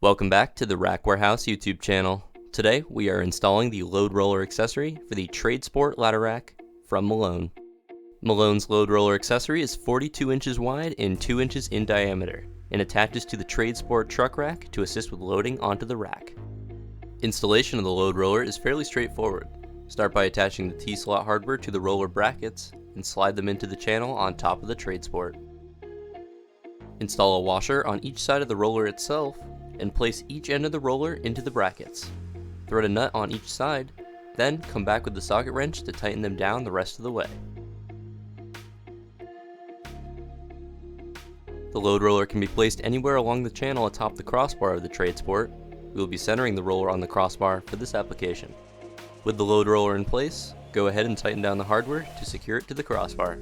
Welcome back to the Rack Warehouse YouTube channel. Today we are installing the load roller accessory for the TradeSport ladder rack from Malone. Malone's load roller accessory is 42 inches wide and 2 inches in diameter and attaches to the TradeSport truck rack to assist with loading onto the rack. Installation of the load roller is fairly straightforward. Start by attaching the T-slot hardware to the roller brackets and slide them into the channel on top of the TradeSport. Install a washer on each side of the roller itself and place each end of the roller into the brackets. Thread a nut on each side, then come back with the socket wrench to tighten them down the rest of the way. The load roller can be placed anywhere along the channel atop the crossbar of the TradeSport. We will be centering the roller on the crossbar for this application. With the load roller in place, go ahead and tighten down the hardware to secure it to the crossbar.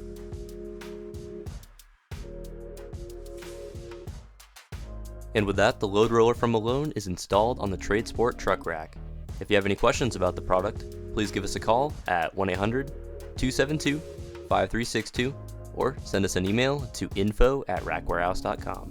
And with that, the load roller from Malone is installed on the TradeSport truck rack. If you have any questions about the product, please give us a call at 1-800-272-5362 or send us an email to info@rackwarehouse.com.